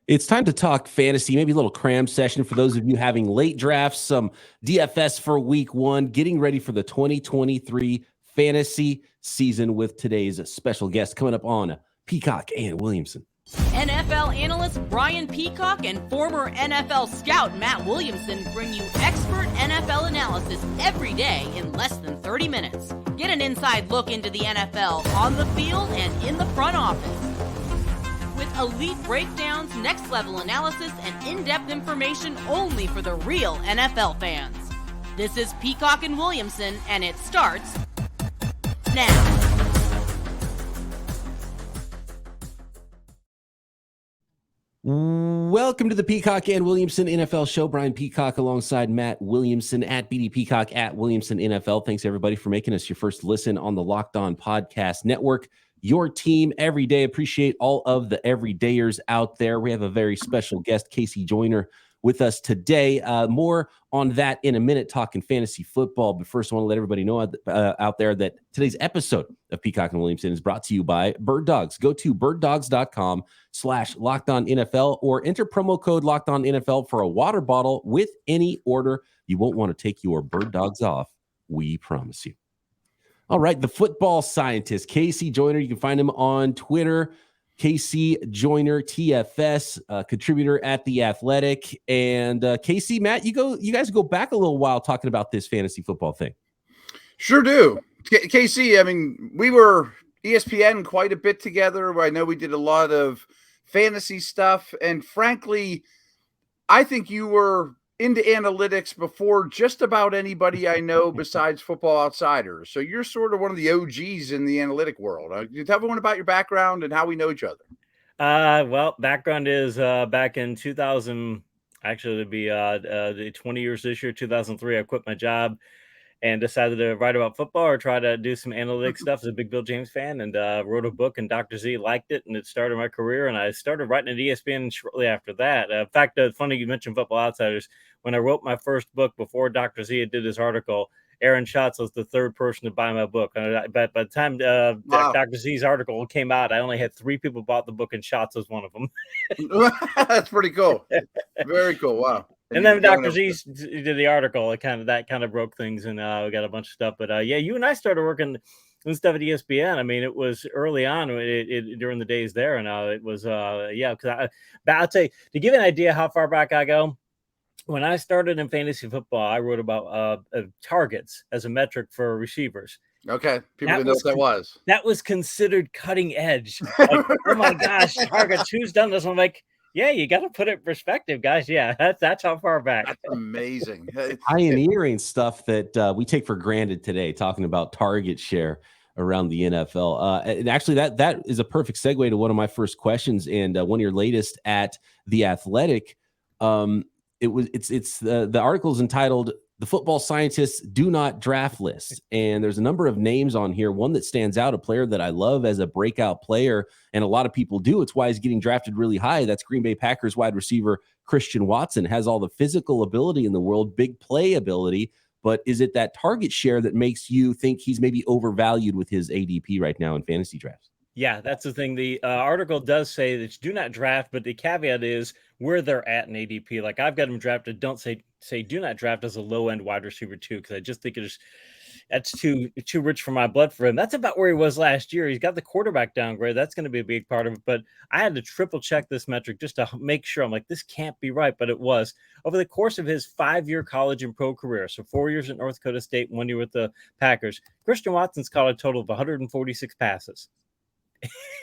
It's time to talk fantasy, maybe a little cram session for those of you having late drafts, some DFS for week one, getting ready for the 2023 fantasy season with today's special guest coming up on Peacock and Williamson. NFL analyst Brian Peacock and former NFL scout Matt Williamson bring you expert NFL analysis every day in less than 30 minutes. Get an inside look into the NFL on the field and in the front office. With elite breakdowns, next-level analysis, and in-depth information only for the real NFL fans. This is Peacock and Williamson, and it starts now. Welcome to the Peacock and Williamson NFL Show. Brian Peacock alongside Matt Williamson at BD Peacock at Williamson NFL. Thanks, everybody, for making us your first listen on the Locked On Podcast Network. Your team every day. Appreciate all of the everydayers out there. We have a very special guest, KC Joyner, with us today. More on that in a minute, talking fantasy football. But first, I want to let everybody know out there that today's episode of Peacock and Williamson is brought to you by Bird Dogs. Go to birddogs.com/LockedOnNFL or enter promo code LockedOnNFL for a water bottle with any order. You won't want to take your Bird Dogs off. We promise you. All right, the football scientist, KC Joyner. You can find him on Twitter, KC Joyner TFS, contributor at The Athletic. And KC, Matt, you guys go back a little while talking about this fantasy football thing. Sure do. KC, I mean, we were ESPN quite a bit together. I know we did a lot of fantasy stuff. And frankly, I think you were into analytics before just about anybody I know besides Football Outsiders. So you're sort of one of the OGs in the analytic world. You tell everyone about your background and how we know each other. Well, background is back in 2000, actually it'd be 20 years this year, 2003, I quit my job and decided to write about football or try to do some analytic stuff as a big Bill James fan, and wrote a book, and Dr. Z liked it, and it started my career, and I started writing at ESPN shortly after that. In fact, funny you mentioned Football Outsiders. When I wrote my first book before Dr. Z did his article, Aaron Schatz was the third person to buy my book. But by the time Dr. Z's article came out, I only had 3 people bought the book, and Schatz was one of them. That's pretty cool. Very cool. Wow. And then Dr. Z did the article. That kind of broke things, and we got a bunch of stuff. But yeah, you and I started working and stuff at ESPN. I mean, it was early on during the days there, and it was because I'll tell you, to give you an idea how far back I go. When I started in fantasy football, I wrote about targets as a metric for receivers. Okay, people didn't know what that was. That was considered cutting edge. Like, oh my gosh, targets! Who's done this? I'm like, yeah, you got to put it in perspective, guys. Yeah, that's how far back. That's amazing. Pioneering stuff that we take for granted today, talking about target share around the NFL. And actually, that is a perfect segue to one of my first questions, and one of your latest at The Athletic. The article is entitled "The Football Scientists Do Not Draft List," and there's a number of names on here. One that stands out, a player that I love as a breakout player, and a lot of people do. It's why he's getting drafted really high. That's Green Bay Packers wide receiver Christian Watson. Has all the physical ability in the world, big play ability, but is it that target share that makes you think he's maybe overvalued with his ADP right now in fantasy drafts? Yeah, that's the thing. The article does say that you do not draft, but the caveat is where they're at in ADP. Like, I've got him drafted. Don't say do not draft as a low end wide receiver too, because I just think that's too rich for my blood for him. That's about where he was last year. He's got the quarterback downgrade. That's going to be a big part of it. But I had to triple check this metric just to make sure. I'm like, this can't be right, but it was. Over the course of his 5-year college and pro career, so 4 years at North Dakota State, 1 year with the Packers, Christian Watson's caught a total of 146 passes.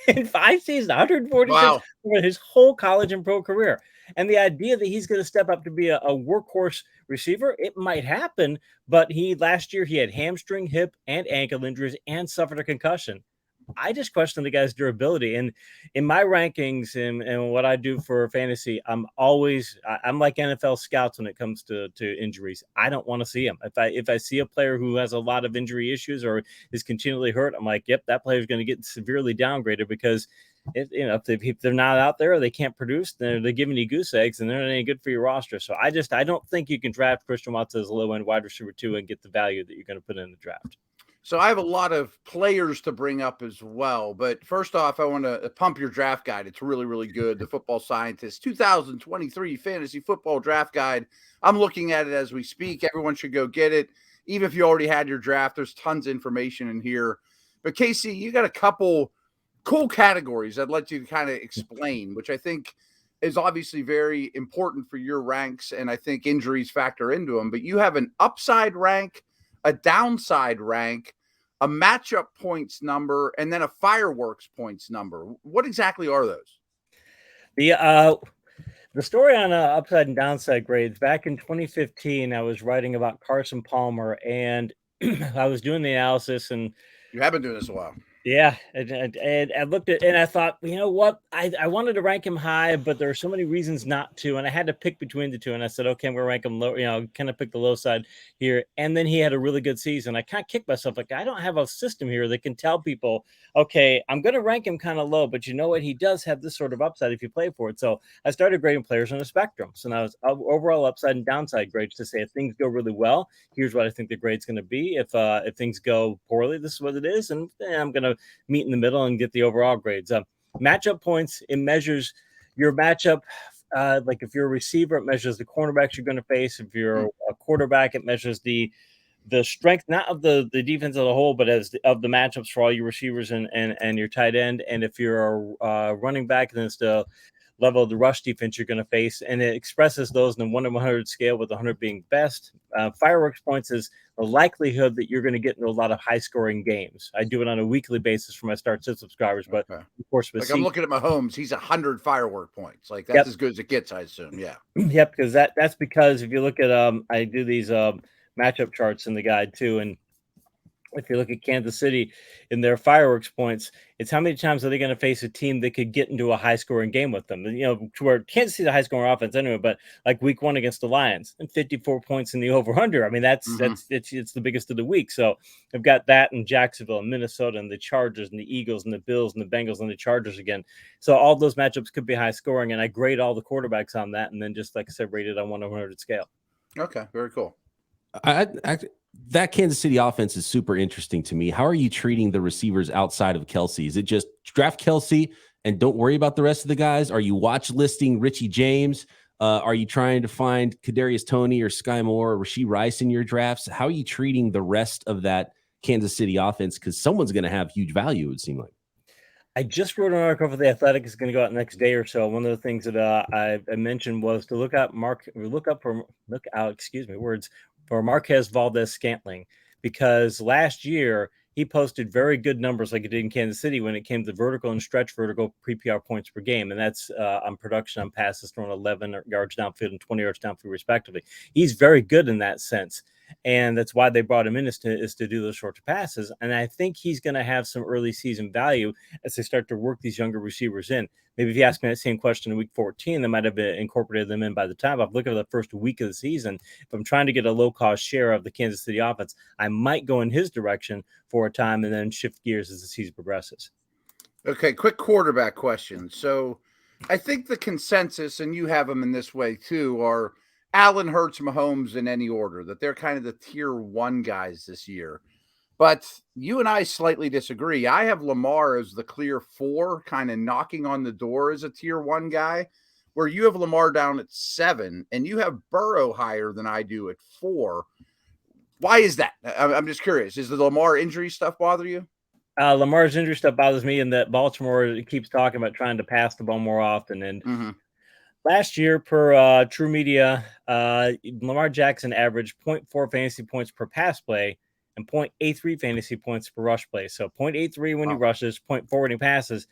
In 5 seasons, 146 for his whole college and pro career. And the idea that he's going to step up to be a workhorse receiver, it might happen, but last year he had hamstring, hip, and ankle injuries and suffered a concussion. I just question the guy's durability. And in my rankings and what I do for fantasy, I'm like NFL scouts when it comes to injuries. I don't want to see him. If I see a player who has a lot of injury issues or is continually hurt, I'm like, yep, that player is going to get severely downgraded, because if they're not out there or they can't produce, then they're giving you goose eggs and they're not any good for your roster. So I don't think you can draft Christian Watson as a low end wide receiver 2 and get the value that you're going to put in the draft. So I have a lot of players to bring up as well. But first off, I want to pump your draft guide. It's really, really good. The Football Scientist 2023 Fantasy Football Draft Guide. I'm looking at it as we speak. Everyone should go get it. Even if you already had your draft, there's tons of information in here. But KC, you got a couple cool categories I'd like you to kind of explain, which I think is obviously very important for your ranks. And I think injuries factor into them. But you have an upside rank, a downside rank, a matchup points number, and then a fireworks points number. What exactly are those? The story on upside and downside grades, back in 2015, I was writing about Carson Palmer, and I was doing the analysis, and You have been doing this a while. yeah, and I looked at and I thought, you know what? I wanted to rank him high, but there are so many reasons not to, and I had to pick between the two. And I said, okay, I'm gonna rank him low, kind of pick the low side here. And then he had a really good season. I kind of kicked myself, like I don't have a system here that can tell people, okay, I'm gonna rank him kind of low, but you know what? He does have this sort of upside if you play for it. So I started grading players on a spectrum. So now it's overall upside and downside grades to say if things go really well, here's what I think the grade's gonna be. If things go poorly, this is what it is, and I'm gonna meet in the middle and get the overall grades. Matchup points, it measures your matchup. Like if you're a receiver, it measures the cornerbacks you're going to face. If you're a quarterback, it measures the strength, not of the defense as a whole, but of the matchups for all your receivers and your tight end. And if you're a running back, then it's the level of the rush defense you're going to face, and it expresses those in a 1 to 100 scale, with 100 being best. Fireworks points is the likelihood that you're going to get into a lot of high-scoring games. I do it on a weekly basis for my Start Sit subscribers, but of course, like I'm looking at Mahomes, he's 100 firework points. Like that's as good as it gets, I assume. Yeah. Yep, because that's because if you look at I do these matchup charts in the guide too, and if you look at Kansas City in their fireworks points, it's how many times are they going to face a team that could get into a high-scoring game with them? And, to where Kansas City's a high-scoring offense anyway, but like week 1 against the Lions and 54 points in the over/under. I mean, it's the biggest of the week. So they've got that in Jacksonville and Minnesota and the Chargers and the Eagles and the Bills and the Bengals and the Chargers again. So all those matchups could be high-scoring, and I grade all the quarterbacks on that, and then just like I said, rated on 1 to 100 scale. Okay, very cool. That Kansas City offense is super interesting to me. How are you treating the receivers outside of Kelsey? Is it just draft Kelsey and don't worry about the rest of the guys? Are you watch listing Richie James? Are you trying to find Kadarius Toney or Sky Moore or Rashee Rice in your drafts? How are you treating the rest of that Kansas City offense? Because someone's going to have huge value, it would seem like. I just wrote an article for The Athletic. It's going to go out the next day or so. One of the things that I mentioned was to look out for Marquez Valdez-Scantling, because last year he posted very good numbers like he did in Kansas City when it came to vertical and stretch vertical PPR points per game. And that's on production on passes thrown 11 yards downfield and 20 yards downfield respectively. He's very good in that sense. And that's why they brought him in is to do those short passes. And I think he's going to have some early season value as they start to work these younger receivers in. Maybe if you ask me that same question in week 14, they might have incorporated them in by the time I've looked at the first week of the season. If I'm trying to get a low-cost share of the Kansas City offense, I might go in his direction for a time and then shift gears as the season progresses. Okay, quick quarterback question. So I think the consensus, and you have them in this way too, are Allen, Hurts, Mahomes in any order, that they're kind of the tier 1 guys this year. But you and I slightly disagree. I have Lamar as the clear 4, kind of knocking on the door as a tier 1 guy, where you have Lamar down at 7, and you have Burrow higher than I do at 4. Why is that? I'm just curious. Is the Lamar injury stuff bother you? Lamar's injury stuff bothers me, in that Baltimore keeps talking about trying to pass the ball more often. And last year, per True Media, Lamar Jackson averaged 0.4 fantasy points per pass play and 0.83 fantasy points per rush play. So 0.83 when he rushes, 0.4 when he passes.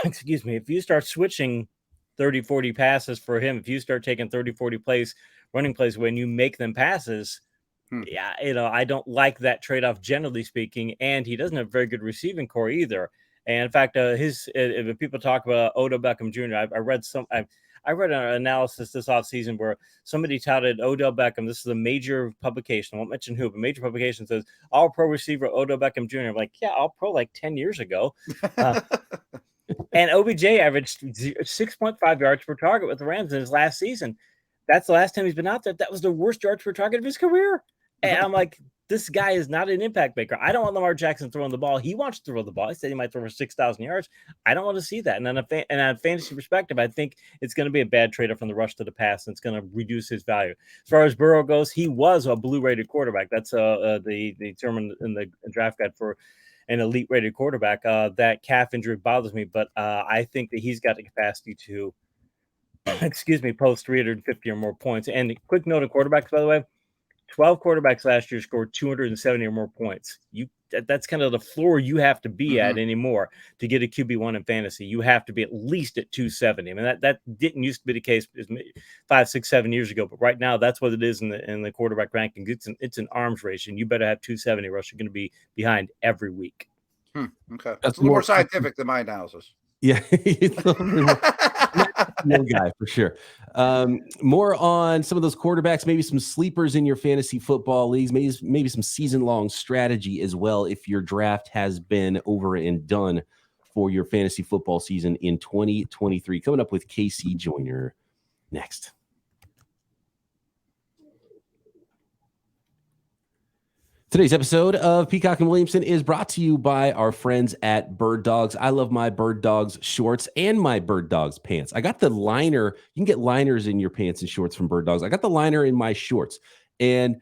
Excuse me. If you start switching 30, 40 passes for him, if you start taking 30, 40 plays, running plays when you make them passes, yeah, I don't like that trade-off, generally speaking. And he doesn't have a very good receiving core either. And in fact, if people talk about Odell Beckham Jr., I read an analysis this offseason where somebody touted Odell Beckham. This is a major publication. I won't mention who, but major publication says all-pro receiver Odell Beckham Jr. I'm like, yeah, all-pro like 10 years ago. And OBJ averaged 6.5 yards per target with the Rams in his last season. That's the last time he's been out there. That was the worst yards per target of his career. And I'm like, this guy is not an impact maker. I don't want Lamar Jackson throwing the ball. He wants to throw the ball. He said he might throw for 6,000 yards. I don't want to see that. And on a fantasy perspective, I think it's going to be a bad trade-off from the rush to the pass, and it's going to reduce his value. As far as Burrow goes, he was a blue-rated quarterback. That's the term in the draft guide for an elite-rated quarterback. That calf injury bothers me, but I think that he's got the capacity to, post 350 or more points. And quick note on quarterbacks, by the way, 12 quarterbacks last year scored 270 or more points. That's kind of the floor you have to be at anymore to get a QB1 in fantasy. You have to be at least at 270. I mean, that didn't used to be the case 5, 6, 7 years ago, but right now that's what it is in the quarterback ranking. It's an arms race, and you better have 270, or else you're going to be behind every week. Okay, that's a little more scientific than my analysis. Yeah, no guy for sure. More on some of those quarterbacks, maybe some sleepers in your fantasy football leagues, maybe some season-long strategy as well if your draft has been over and done for your fantasy football season in 2023. Coming up with KC Joyner next. Today's episode of Peacock and Williamson is brought to you by our friends at Bird Dogs. I love my Bird Dogs shorts and my Bird Dogs pants. I got the liner. You can get liners in your pants and shorts from Bird Dogs. I got the liner in my shorts, and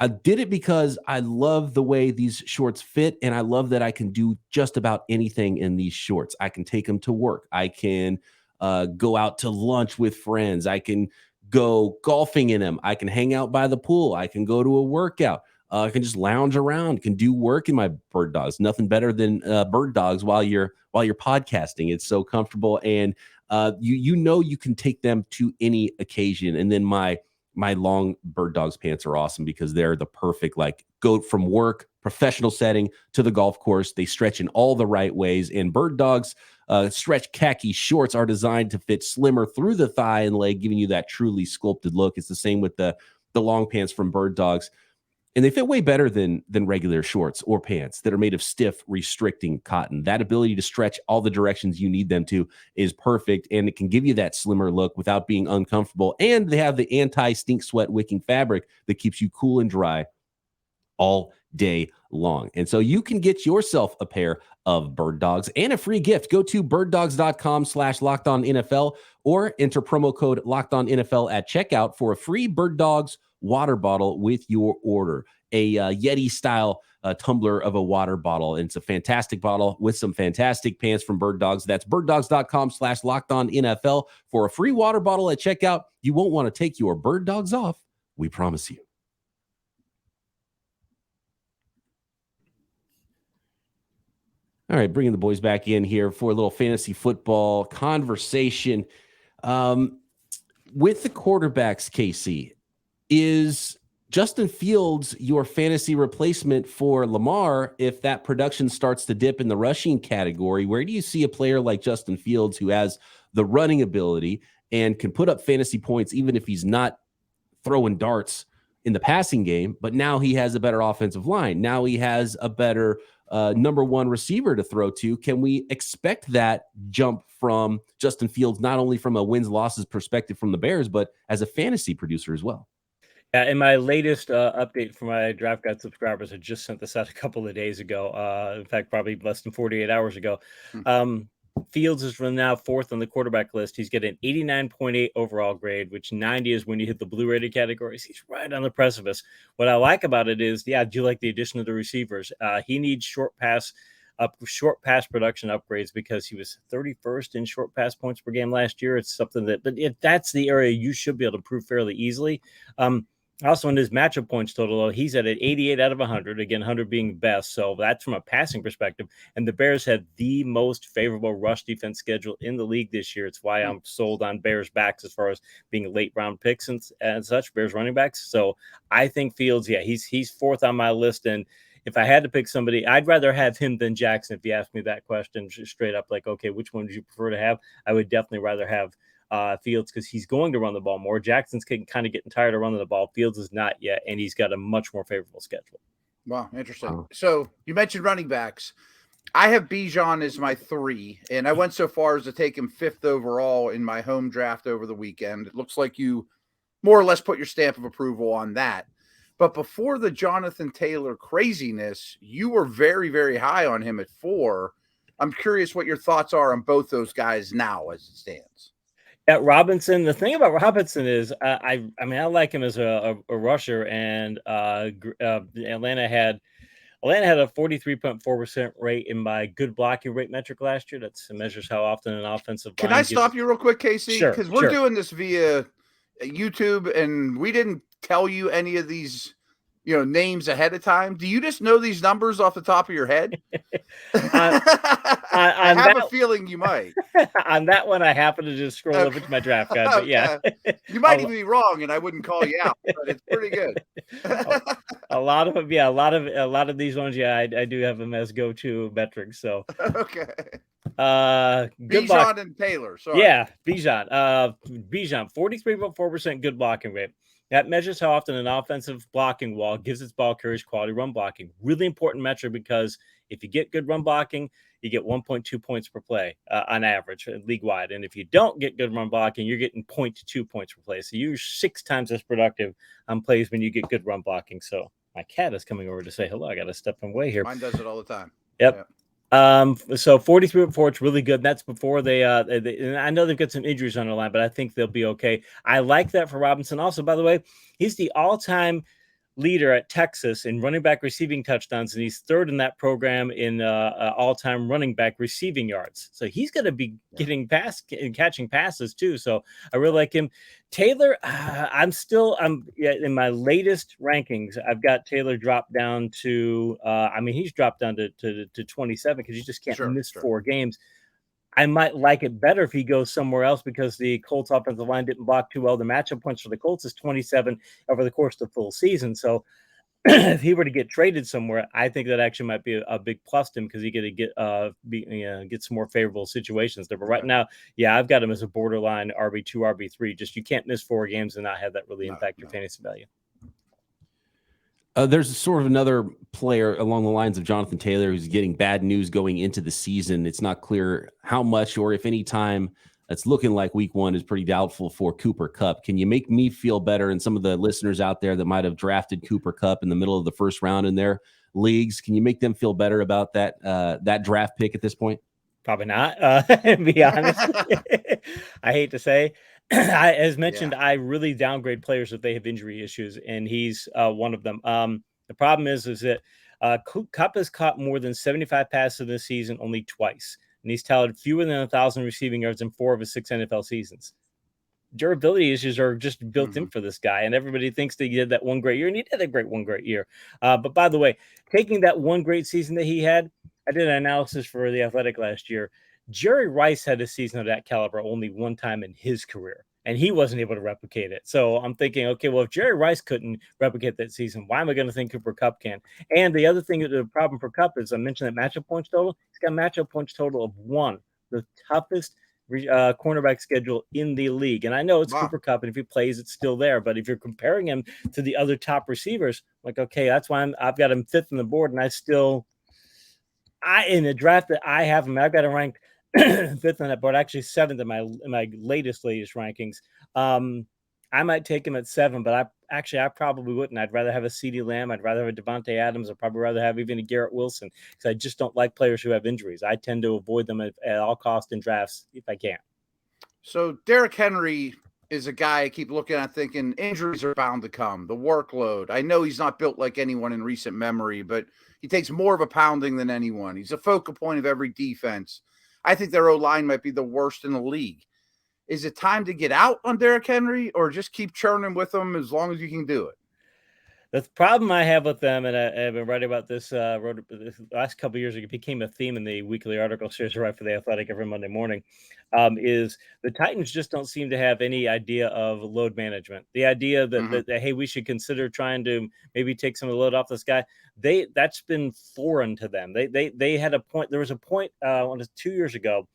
I did it because I love the way these shorts fit, and I love that I can do just about anything in these shorts. I can take them to work. I can go out to lunch with friends. I can go golfing in them. I can hang out by the pool. I can go to a workout. I can just lounge around, can do work in my Bird Dogs. Nothing better than Bird Dogs while you're podcasting. It's so comfortable, and you can take them to any occasion. And then my long Bird Dogs pants are awesome because they're the perfect, like, go from work, professional setting to the golf course. They stretch in all the right ways, and Bird Dogs stretch khaki shorts are designed to fit slimmer through the thigh and leg, giving you that truly sculpted look. It's the same with the long pants from Bird Dogs. And they fit way better than regular shorts or pants that are made of stiff, restricting cotton. That ability to stretch all the directions you need them to is perfect, and it can give you that slimmer look without being uncomfortable. And they have the anti-stink sweat wicking fabric that keeps you cool and dry all day long. And so you can get yourself a pair of Bird Dogs and a free gift. Go to birddogs.com/LockedOnNFL or enter promo code LockedOnNFL at checkout for a free Bird Dogs water bottle with your order. A Yeti style tumbler of a water bottle. And it's a fantastic bottle with some fantastic pants from Bird Dogs. That's birddogs.com/LockedOnNFL for a free water bottle at checkout. You won't want to take your Bird Dogs off. We promise you. All right, bringing the boys back in here for a little fantasy football conversation. With the quarterbacks, KC, is Justin Fields your fantasy replacement for Lamar if that production starts to dip in the rushing category? Where do you see a player like Justin Fields who has the running ability and can put up fantasy points even if he's not throwing darts in the passing game, but now he has a better offensive line? Now he has a better number one receiver to throw to. Can we expect that jump from Justin Fields, not only from a wins-losses perspective from the Bears, but as a fantasy producer as well? In my latest update for my Draft Guide subscribers, I just sent this out a couple of days ago. In fact, probably less than 48 hours ago. Fields is now fourth on the quarterback list. He's getting an 89.8 overall grade, which 90 is when you hit the blue rated categories. He's right on the precipice. What I like about it is, I do like the addition of the receivers. He needs short pass production upgrades because he was 31st in short pass points per game last year. It's something but that's the area you should be able to improve fairly easily. Also, in his matchup points total, he's at an 88 out of 100. Again, 100 being best. So that's from a passing perspective. And the Bears had the most favorable rush defense schedule in the league this year. It's why I'm sold on Bears backs as far as being late round picks and such, Bears running backs. So I think Fields, he's fourth on my list. And if I had to pick somebody, I'd rather have him than Jackson. If you ask me that question straight up, like, okay, which one would you prefer to have? I would definitely rather have Fields because he's going to run the ball more. Jackson's getting tired of running the ball. Fields is not yet, and he's got a much more favorable schedule. Wow, interesting. So you mentioned running backs. I have Bijan as my 3, and I went so far as to take him 5th overall in my home draft over the weekend. It looks like you more or less put your stamp of approval on that. But before the Jonathan Taylor craziness, you were very, very high on him at 4. I'm curious what your thoughts are on both those guys now as it stands. At Robinson, the thing about Robinson is, I mean, I like him as a rusher, and Atlanta had a 43.4% rate in my good blocking rate metric last year. That measures how often an offensive line. Can I stop you real quick, KC? Sure. Because we're doing this via YouTube, and we didn't tell you any of these, names ahead of time. Do you just know these numbers off the top of your head? I have a feeling you might. On that one, I happen to just scroll over to my draft guide, but yeah. You might even be wrong, and I wouldn't call you out, but it's pretty good. A lot of them, yeah. A lot of these ones, yeah. I do have them as go-to metrics. So okay. Bijan and Taylor. Sorry. Yeah, Bijan. Bijan, 43.4% good blocking rate. That measures how often an offensive blocking wall gives its ball carriers quality run blocking. Really important metric, because if you get good run blocking, you get 1.2 points per play on average league-wide. And if you don't get good run blocking, you're getting 0.2 points per play. So you're 6 times as productive on plays when you get good run blocking. So my cat is coming over to say hello. I got to step away here. Mine does it all the time. Yep. So 43.4, it's really good. That's before they and I know they've got some injuries on the line, but I think they'll be okay. I like that for Robinson. Also, by the way, he's the all-time leader at Texas in running back receiving touchdowns, and he's 3rd in that program in all-time running back receiving yards. So he's going to be getting and catching passes too. So I really like him. Taylor, I'm in my latest rankings. I've got Taylor dropped down to he's dropped down to 27 because you just can't miss 4 games. I might like it better if he goes somewhere else, because the Colts offensive line didn't block too well. The matchup points for the Colts is 27 over the course of the full season. So if he were to get traded somewhere, I think that actually might be a big plus to him, because he could get some more favorable situations there. But right now, yeah, I've got him as a borderline RB2, RB3. Just you can't miss 4 games and not have that really impact your fantasy value. There's sort of another player along the lines of Jonathan Taylor who's getting bad news going into the season. It's not clear how much or if any time. It's looking like week 1 is pretty doubtful for Cooper Kupp. Can you make me feel better, and some of the listeners out there that might have drafted Cooper Kupp in the middle of the first round in their leagues, can you make them feel better about that draft pick at this point? Probably not, to be honest. I hate to say. As mentioned, I really downgrade players if they have injury issues, and he's one of them. The problem is that Kupp has caught more than 75 passes this season only twice, and he's tallied fewer than 1,000 receiving yards in 4 of his 6 NFL seasons. Durability issues are just built in for this guy, and everybody thinks that he did that one great year, and he did one great year. But by the way, taking that one great season that he had, I did an analysis for The Athletic last year. Jerry Rice had a season of that caliber only one time in his career, and he wasn't able to replicate it. So I'm thinking, okay, well, if Jerry Rice couldn't replicate that season, why am I going to think Cooper Kupp can? And the other thing, the problem for Kupp is, I mentioned that matchup points total. He's got a matchup points total of 1, the toughest cornerback schedule in the league. And I know it's Cooper Kupp, and if he plays, it's still there. But if you're comparing him to the other top receivers, like, okay, that's why I've got him 5th on the board, and in the draft that I have him, I've got him ranked 5th on that board, actually 7th in my latest rankings. I might take him at 7, but I probably wouldn't. I'd rather have a CeeDee Lamb. I'd rather have a Devontae Adams. I'd probably rather have even a Garrett Wilson, because I just don't like players who have injuries. I tend to avoid them at all costs in drafts if I can. So Derrick Henry is a guy I keep looking at thinking injuries are bound to come. The workload. I know he's not built like anyone in recent memory, but he takes more of a pounding than anyone. He's a focal point of every defense. I think their O-line might be the worst in the league. Is it time to get out on Derrick Henry, or just keep churning with him as long as you can do it? The problem I have with them, and I've been writing about this, this last couple of years, it became a theme in the weekly article series I write for The Athletic every Monday morning, is the Titans just don't seem to have any idea of load management. The idea that hey, we should consider trying to maybe take some of the load off this guy, that's been foreign to them. They had a point. There was a point 2 years ago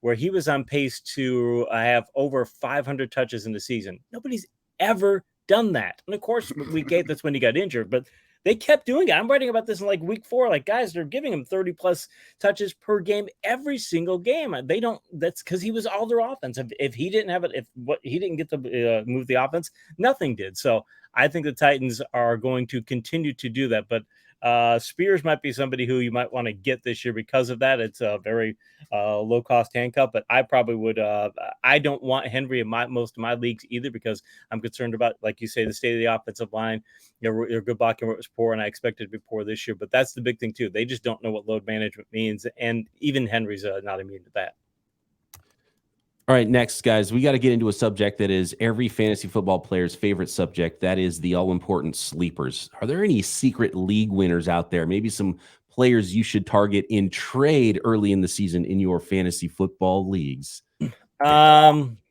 where he was on pace to have over 500 touches in the season. Nobody's ever done that. And of course, that's when he got injured, but They kept doing it. I'm writing about this in like week 4. Like, guys, they're giving him 30 plus touches per game every single game. They don't. That's because he was all their offense. If he didn't have it, he didn't get to move the offense, nothing did. So I think the Titans are going to continue to do that. But Spears might be somebody who you might want to get this year because of that. It's a very low cost handcuff, but I probably would. I don't want Henry in most of my leagues either because I'm concerned about, like you say, the state of the offensive line. Your good blocking was poor, and I expected to be poor this year. But that's the big thing too. They just don't know what load management means, and even Henry's not immune to that. All right, next, guys, we got to get into a subject that is every fantasy football player's favorite subject. That is the all-important sleepers. Are there any secret league winners out there? Maybe some players you should target in trade early in the season in your fantasy football leagues?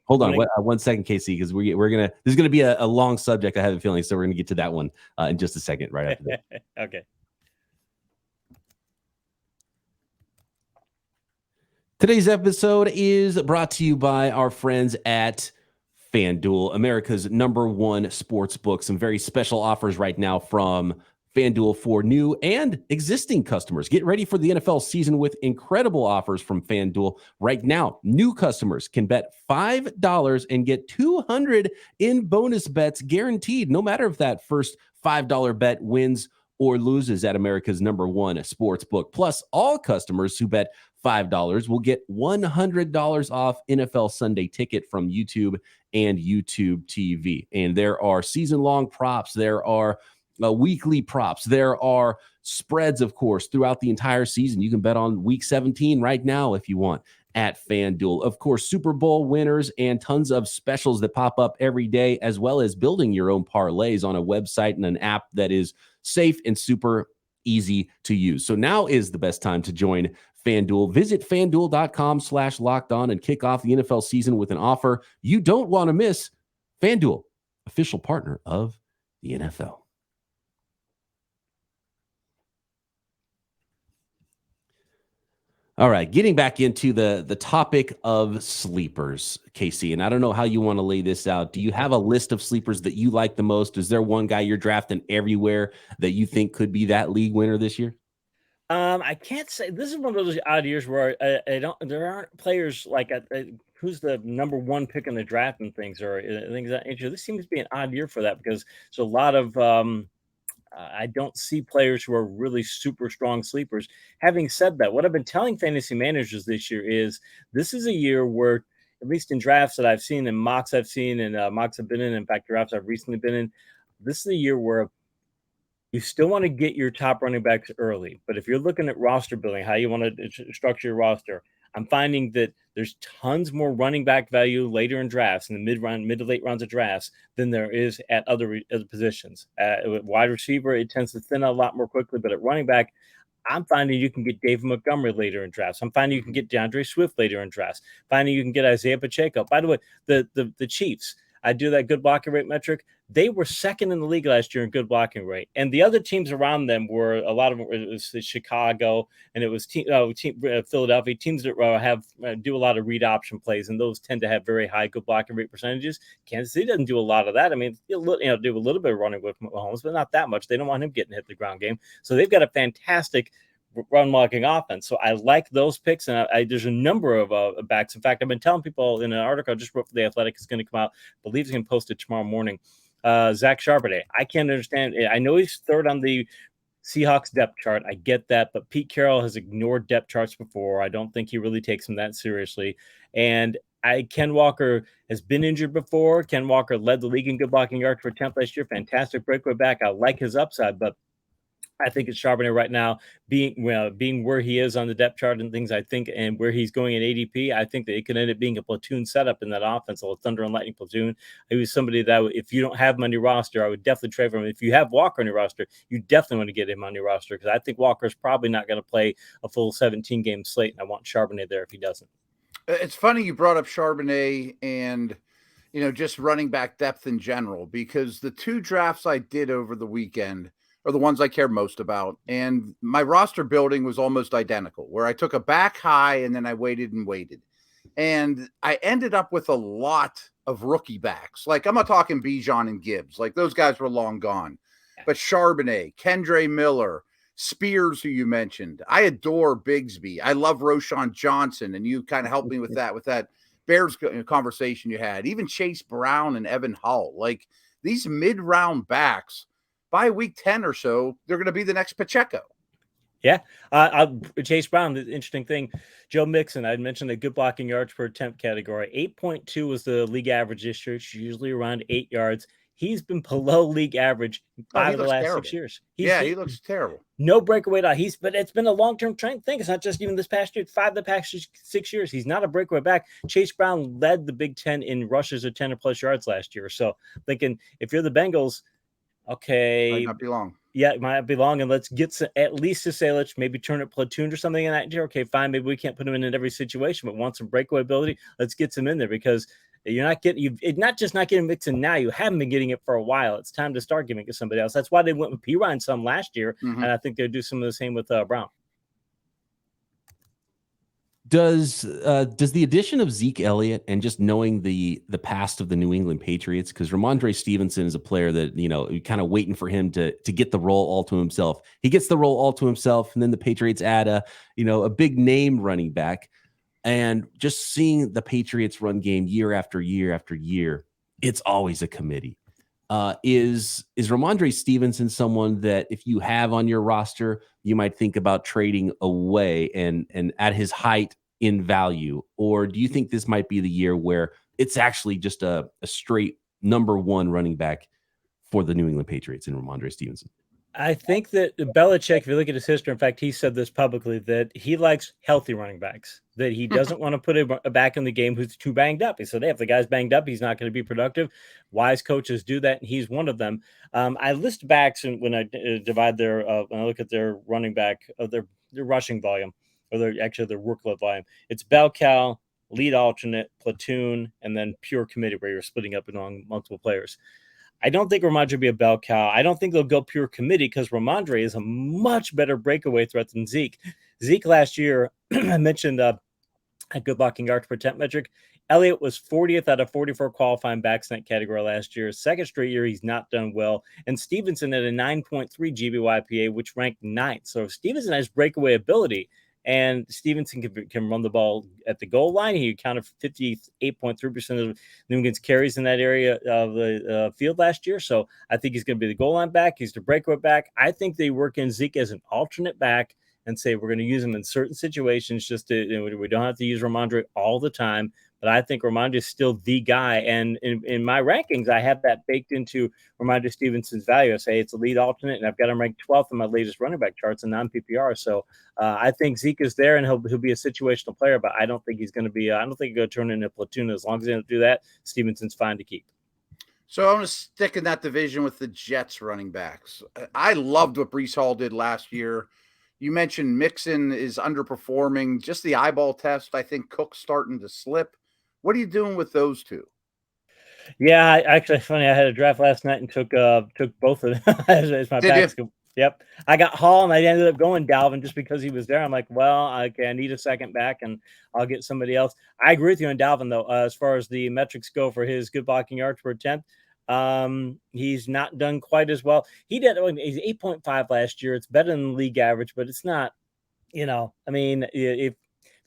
Hold on 1 second, KC, because we're gonna. This is gonna be a long subject. I have a feeling, so we're gonna get to that one in just a second, right after that. Okay. Today's episode is brought to you by our friends at FanDuel, America's #1 sports book. Some very special offers right now from FanDuel for new and existing customers. Get ready for the NFL season with incredible offers from FanDuel. Right now, new customers can bet $5 and get $200 in bonus bets guaranteed, no matter if that first $5 bet wins or loses at America's #1 sports book. Plus, all customers who bet $5 will get $100 off NFL Sunday Ticket from YouTube and YouTube TV. And there are season-long props. There are weekly props. There are spreads, of course, throughout the entire season. You can bet on Week 17 right now if you want at FanDuel. Of course, Super Bowl winners and tons of specials that pop up every day, as well as building your own parlays on a website and an app that is safe and super easy to use. So now is the best time to join FanDuel. Visit FanDuel.com/lockedon and kick off the NFL season with an offer you don't want to miss. FanDuel, official partner of the NFL. All right, getting back into the topic of sleepers, KC, and I don't know how you want to lay this out. Do you have a list of sleepers that you like the most? Is there one guy you're drafting everywhere that you think could be that league winner this year? I can't say. This is one of those odd years where I don't. There aren't players like who's the #1 pick in the draft and things or things of that nature. This seems to be an odd year for that because there's a lot of. I don't see players who are really super strong sleepers. Having said that, what I've been telling fantasy managers this year is this is a year where, at least in drafts that I've seen and mocks I've seen and mocks I've been in fact, drafts I've recently been in, this is a year where you still want to get your top running backs early. But if you're looking at roster building, how you want to structure your roster, I'm finding that there's tons more running back value later in drafts, in the mid to late rounds of drafts, than there is at other positions. With wide receiver, it tends to thin out a lot more quickly, but at running back, I'm finding you can get David Montgomery later in drafts. I'm finding you can get DeAndre Swift later in drafts. Finding you can get Isaiah Pacheco. By the way, the Chiefs, I do that good blocking rate metric. They were second in the league last year in good blocking rate. And the other teams around them were, a lot of them, it was Chicago and it was Philadelphia, teams that do a lot of read option plays. And those tend to have very high good blocking rate percentages. Kansas City doesn't do a lot of that. I mean, do a little bit of running with Mahomes, but not that much. They don't want him getting hit the ground game. So they've got a fantastic run blocking offense. So I like those picks. And there's a number of backs. In fact, I've been telling people in an article I just wrote for The Athletic, it's going to come out, I believe it's going to post it tomorrow morning. Zach Charbonnet. I can't understand. I know he's third on the Seahawks depth chart. I get that, but Pete Carroll has ignored depth charts before. I don't think he really takes them that seriously. And Ken Walker has been injured before. Ken Walker led the league in good blocking yards per attempt last year. Fantastic breakaway back. I like his upside, but I think it's Charbonnet right now being where he is on the depth chart and things, I think, and where he's going in ADP, I think that it could end up being a platoon setup in that offense, a Thunder and Lightning platoon. He was somebody that if you don't have him on your roster, I would definitely trade for him. If you have Walker on your roster, you definitely want to get him on your roster because I think Walker's probably not going to play a full 17-game slate, and I want Charbonnet there if he doesn't. It's funny you brought up Charbonnet and, just running back depth in general, because the two drafts I did over the weekend are the ones I care most about. And my roster building was almost identical, where I took a back high and then I waited and waited. And I ended up with a lot of rookie backs. Like, I'm not talking Bijan and Gibbs. Like, those guys were long gone. but Charbonnet, Kendre Miller, Spears, who you mentioned. I adore Bigsby. I love Roshan Johnson, and you kind of helped me with that Bears conversation you had. Even Chase Brown and Evan Hull. Like, these mid-round backs, by week 10 or so, they're going to be the next Pacheco. Yeah. Chase Brown, the interesting thing, Joe Mixon, I'd mentioned the good blocking yards per attempt category. 8.2 was the league average this year. It's usually around 8 yards. He's been below league average 5 of the last terrible. 6 years. He looks terrible. No breakaway at all. But it's been a long-term trend thing. It's not just even this past year. 5 of the past 6 years. He's not a breakaway back. Chase Brown led the Big Ten in rushes of 10 or plus yards last year. So thinking, if you're the Bengals, okay, might not be long. Yeah, it might not be long, and let's get at least to say, let's maybe turn it platoon or something in that year. Okay, fine, maybe we can't put him in every situation, but want some breakaway ability, let's get some in there, because you're not getting not getting Mixon now. You haven't been getting it for a while. It's time to start giving it to somebody else. That's why they went with Pirine some last year, and I think they'll do some of the same with Brown. Does the addition of Zeke Elliott and just knowing the past of the New England Patriots, because Ramondre Stevenson is a player that, you're kind of waiting for him to get the role all to himself. He gets the role all to himself, and then the Patriots add a big name running back, and just seeing the Patriots run game year after year after year, it's always a committee. Is Ramondre Stevenson someone that if you have on your roster, you might think about trading away and at his height in value? Or do you think this might be the year where it's actually just a straight number one running back for the New England Patriots in Ramondre Stevenson? I think that Belichick, if you look at his history, in fact, he said this publicly, that he likes healthy running backs, that he doesn't want to put a back in the game who's too banged up. He said, hey, if the guy's banged up, he's not going to be productive. Wise coaches do that, and he's one of them. I list backs when I divide when I look at their running back, their rushing volume, or their workload volume. It's bell cow, lead alternate, platoon, and then pure committee, where you're splitting up among multiple players. I don't think Ramondre will be a bell cow. I don't think they'll go pure committee, because Ramondre is a much better breakaway threat than Zeke. Zeke last year, I mentioned a good blocking yards per attempt metric. Elliott was 40th out of 44 qualifying backs in that category last year. Second straight year, he's not done well. And Stevenson at a 9.3 GBYPA, which ranked 9th. So Stevenson has breakaway ability, and Stevenson can run the ball at the goal line. He accounted for 58.3% of New England's carries in that area of the field last year. So I think he's going to be the goal line back. He's the breakaway back. I think they work in Zeke as an alternate back and say we're going to use him in certain situations. Just to, we don't have to use Ramondre all the time. But I think Ramondre is still the guy. And in my rankings, I have that baked into Ramondre Stevenson's value. I say it's a lead alternate, and I've got him ranked 12th in my latest running back charts in non-PPR. So I think Zeke is there, and he'll be a situational player, but I don't think he's going to be, I don't think he's going to turn into a platoon. As long as they don't do that, Stevenson's fine to keep. So I'm going to stick in that division with the Jets running backs. I loved what Breece Hall did last year. You mentioned Mixon is underperforming. Just the eyeball test, I think Cook's starting to slip. What are you doing with those two? Yeah, actually, funny. I had a draft last night and took both of them as my backs. Yep, I got Hall, and I ended up going Dalvin just because he was there. I'm like, well, okay, I need a second back, and I'll get somebody else. I agree with you on Dalvin, though. As far as the metrics go for his good blocking yards per attempt, he's not done quite as well. He's 8.5 last year. It's better than the league average, but it's not. I mean, if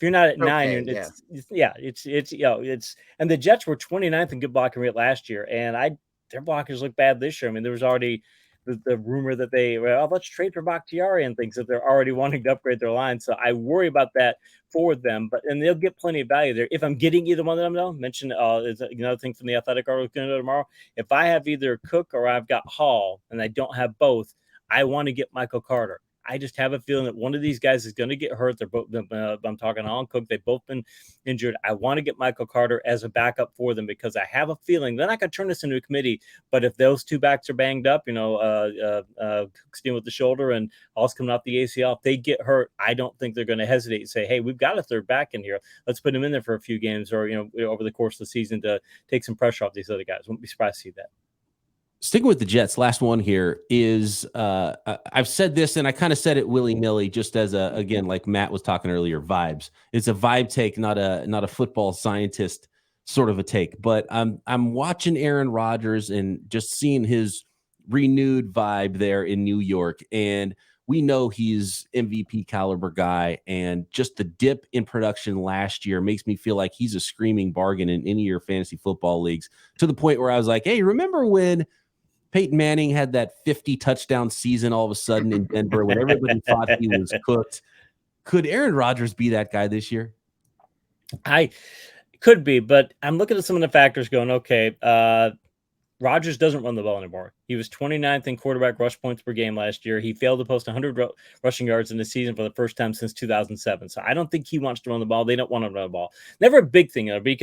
you're not at 9, it's and the Jets were 29th in good blocking rate last year, and their blockers look bad this year. I mean, there was already the rumor that let's trade for Bakhtiari and things, that they're already wanting to upgrade their line. So I worry about that for them, and they'll get plenty of value there. If I'm getting either one of them, though, mention is another thing from the Athletic article going to go tomorrow. If I have either Cook or I've got Hall, and I don't have both, I want to get Michael Carter. I just have a feeling that one of these guys is going to get hurt. They're both. I'm talking Hall and Cook. They've both been injured. I want to get Michael Carter as a backup for them, because I have a feeling they're not going to turn this into a committee. But if those two backs are banged up, Cook's dealing with the shoulder and Hall's coming off the ACL, if they get hurt, I don't think they're going to hesitate and say, "Hey, we've got a third back in here. Let's put him in there for a few games, or over the course of the season to take some pressure off these other guys." Wouldn't be surprised to see that. Sticking with the Jets, last one here is I've said this, and I kind of said it willy-nilly, just as again, like Matt was talking earlier, vibes. It's a vibe take, not a football scientist sort of a take. But I'm watching Aaron Rodgers and just seeing his renewed vibe there in New York. And we know he's MVP caliber guy. And just the dip in production last year makes me feel like he's a screaming bargain in any of your fantasy football leagues, to the point where I was like, hey, remember when Peyton Manning had that 50 touchdown season all of a sudden in Denver when everybody thought he was cooked? Could Aaron Rodgers be that guy this year? I could be, but I'm looking at some of the factors going, okay, Rodgers doesn't run the ball anymore. He was 29th in quarterback rush points per game last year. He failed to post 100 rushing yards in the season for the first time since 2007. So I don't think he wants to run the ball. They don't want to run the ball. Never a big thing, but you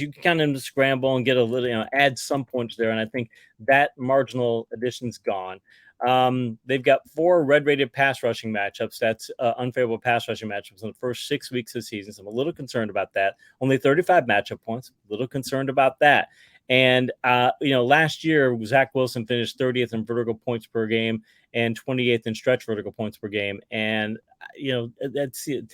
can kind of scramble and get a little, add some points there. And I think that marginal addition's gone. They've got 4 red-rated pass rushing matchups. That's unfavorable pass rushing matchups in the first 6 weeks of the season. So I'm a little concerned about that. Only 35 matchup points. A little concerned about that. And, last year, Zach Wilson finished 30th in vertical points per game and 28th in stretch vertical points per game. And, that's it.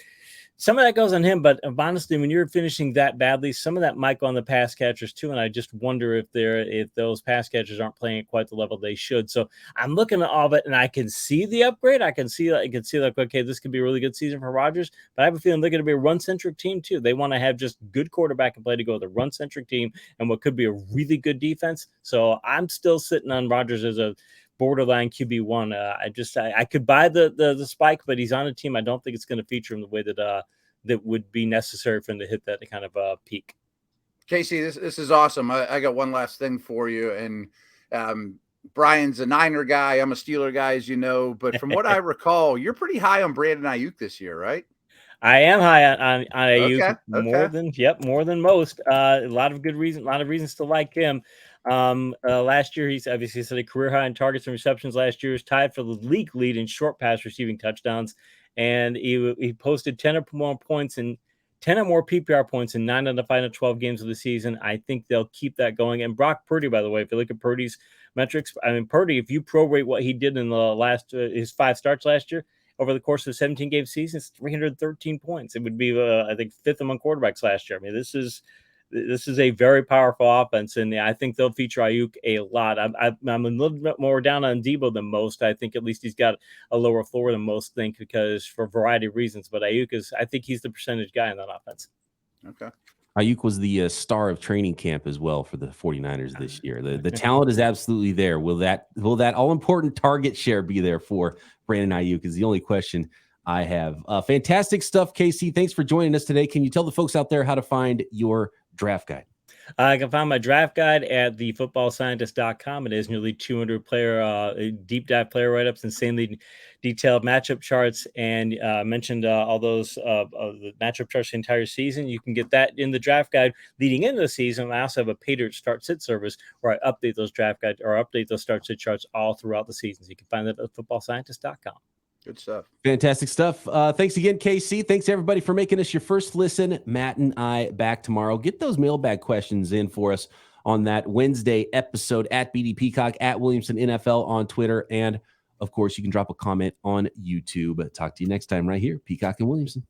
Some of that goes on him, but honestly, when you're finishing that badly, some of that might go on the pass catchers too. And I just wonder if those pass catchers aren't playing at quite the level they should. So I'm looking at all of it, and I can see the upgrade. I can see okay, this could be a really good season for Rodgers. But I have a feeling they're going to be a run-centric team too. They want to have just good quarterback and play to go with a run-centric team and what could be a really good defense. So I'm still sitting on Rodgers as a borderline QB1. I could buy the spike, but he's on a team. I don't think it's going to feature him the way that would be necessary for him to hit that kind of peak. Casey, this is awesome. I got one last thing for you. And Brian's a Niner guy. I'm a Steeler guy, as you know. But from what I recall, you're pretty high on Brandon Ayuk this year, right? I am high on Ayuk Okay. more than most. A lot of reasons to like him. Last year, he's obviously set a career high in targets and receptions. Last year, he was tied for the league lead in short pass receiving touchdowns, and he posted 10 or more points and 10 or more PPR points in 9 of the final 12 games of the season. I think they'll keep that going. And Brock Purdy, by the way, if you look at Purdy's metrics, Purdy, if you prorate what he did in the last his 5 starts last year, over the course of a 17-game season, it's 313 points. It would be, I think, 5th among quarterbacks last year. I mean, this is a very powerful offense, and I think they'll feature Ayuk a lot. I'm a little bit more down on Debo than most. I think at least he's got a lower floor than most think, because for a variety of reasons. But I think he's the percentage guy in that offense. Okay. Ayuk was the star of training camp as well for the 49ers this year. The talent is absolutely there. Will that all-important target share be there for Brandon Ayuk is the only question I have. Fantastic stuff, KC. Thanks for joining us today. Can you tell the folks out there how to find your draft guide? I can find my draft guide at thefootballscientist.com. It is nearly 200 player deep dive player write-ups, insanely detailed matchup charts, and mentioned all those the matchup charts the entire season. You can get that in the draft guide leading into the season. I also have a paid start sit service where I update those draft guides or update those start sit charts all throughout the season. So you can find that at footballscientist.com. Good stuff. Fantastic stuff. Thanks again, KC. Thanks, everybody, for making us your first listen. Matt and I back tomorrow. Get those mailbag questions in for us on that Wednesday episode at BD Peacock, at Williamson NFL on Twitter. And, of course, you can drop a comment on YouTube. Talk to you next time right here, Peacock and Williamson.